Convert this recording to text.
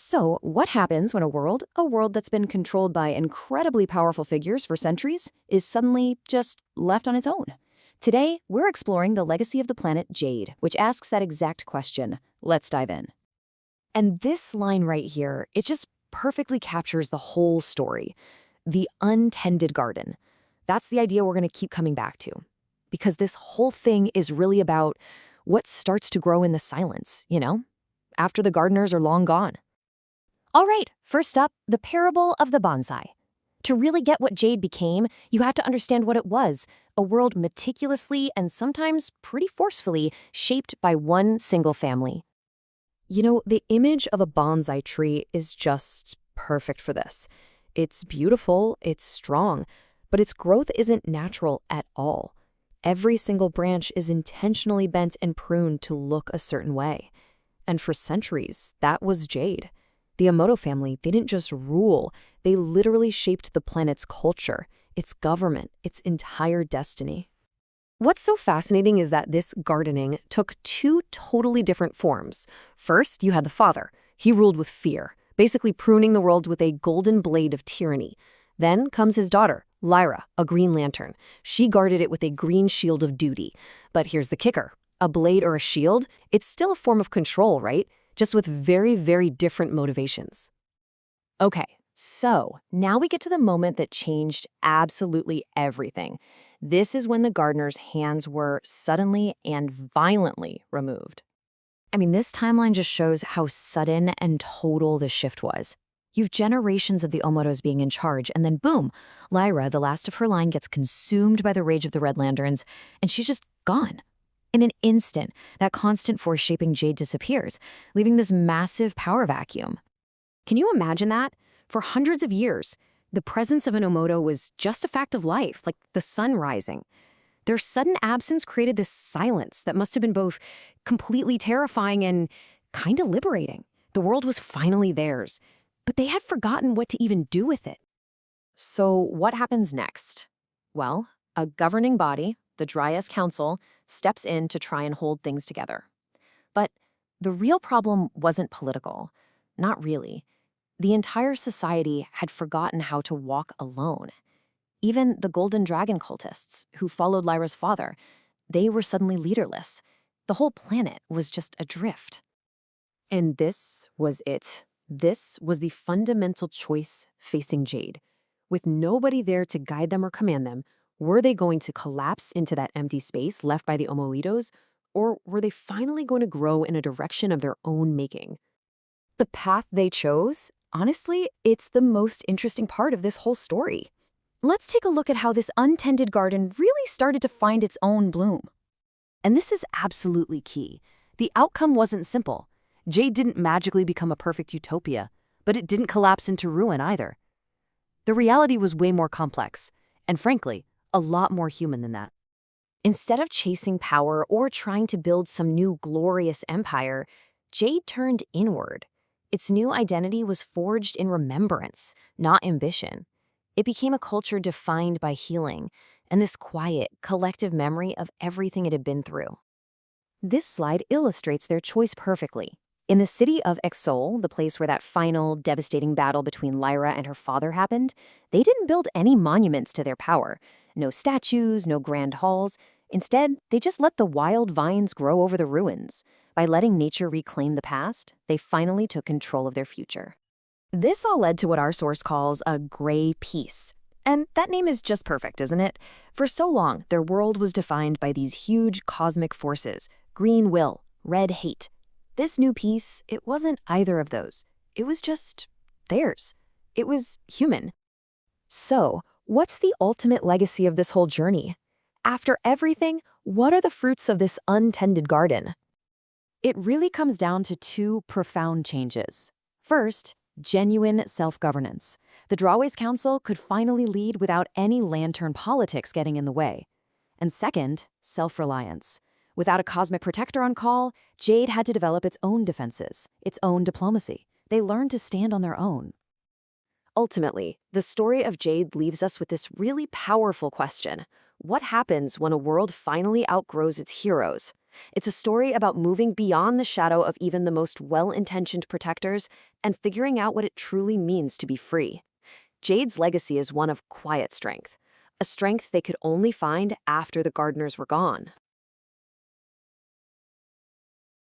So, what happens when a world that's been controlled by incredibly powerful figures for centuries, is suddenly just left on its own? Today, we're exploring the legacy of the planet Jade, which asks that exact question. Let's dive in. And this line right here, it just perfectly captures the whole story. The untended garden. That's the idea we're going to keep coming back to. Because this whole thing is really about what starts to grow in the silence, after the gardeners are long gone. All right, first up, the parable of the bonsai. To really get what Jade became, you had to understand what it was, a world meticulously and sometimes pretty forcefully shaped by one single family. The image of a bonsai tree is just perfect for this. It's beautiful, it's strong, but its growth isn't natural at all. Every single branch is intentionally bent and pruned to look a certain way. And for centuries, that was Jade. The Emoto family, they didn't just rule, they literally shaped the planet's culture, its government, its entire destiny. What's so fascinating is that this gardening took two totally different forms. First, you had the father. He ruled with fear, basically pruning the world with a golden blade of tyranny. Then comes his daughter, Lyra, a Green Lantern. She guarded it with a green shield of duty. But here's the kicker. A blade or a shield, it's still a form of control, right? Just with very, very different motivations. Okay, so now we get to the moment that changed absolutely everything. This is when the gardener's hands were suddenly and violently removed. This timeline just shows how sudden and total the shift was. You've generations of the Omotos being in charge, and then boom, Lyra, the last of her line, gets consumed by the rage of the Red Lanterns, and she's just gone. In an instant, that constant force shaping Jade disappears, leaving this massive power vacuum. Can you imagine that? For hundreds of years, the presence of an Omoto was just a fact of life, like the sun rising. Their sudden absence created this silence that must have been both completely terrifying and kind of liberating. The world was finally theirs, but they had forgotten what to even do with it. So what happens next? Well, a governing body, the Dryas Council, steps in to try and hold things together. But the real problem wasn't political. Not really. The entire society had forgotten how to walk alone. Even the Golden Dragon cultists, who followed Lyra's father, they were suddenly leaderless. The whole planet was just adrift. And this was it. This was the fundamental choice facing Jade. With nobody there to guide them or command them, were they going to collapse into that empty space left by the Omolitos, or were they finally going to grow in a direction of their own making? The path they chose, honestly, it's the most interesting part of this whole story. Let's take a look at how this untended garden really started to find its own bloom. And this is absolutely key. The outcome wasn't simple. Jade didn't magically become a perfect utopia, but it didn't collapse into ruin either. The reality was way more complex, and frankly, a lot more human than that. Instead of chasing power or trying to build some new glorious empire, Jade turned inward. Its new identity was forged in remembrance, not ambition. It became a culture defined by healing and this quiet, collective memory of everything it had been through. This slide illustrates their choice perfectly. In the city of Exol, the place where that final, devastating battle between Lyra and her father happened, they didn't build any monuments to their power. No statues, no grand halls. Instead, they just let the wild vines grow over the ruins. By letting nature reclaim the past, they finally took control of their future. This all led to what our source calls a gray peace. And that name is just perfect, isn't it? For so long, their world was defined by these huge cosmic forces: green will, red hate. This new peace, it wasn't either of those. It was just theirs. It was human. So, what's the ultimate legacy of this whole journey? After everything, what are the fruits of this untended garden? It really comes down to two profound changes. First, genuine self-governance. The Drawways Council could finally lead without any lantern politics getting in the way. And second, self-reliance. Without a cosmic protector on call, Jade had to develop its own defenses, its own diplomacy. They learned to stand on their own. Ultimately, the story of Jade leaves us with this really powerful question. What happens when a world finally outgrows its heroes? It's a story about moving beyond the shadow of even the most well-intentioned protectors and figuring out what it truly means to be free. Jade's legacy is one of quiet strength, a strength they could only find after the gardeners were gone.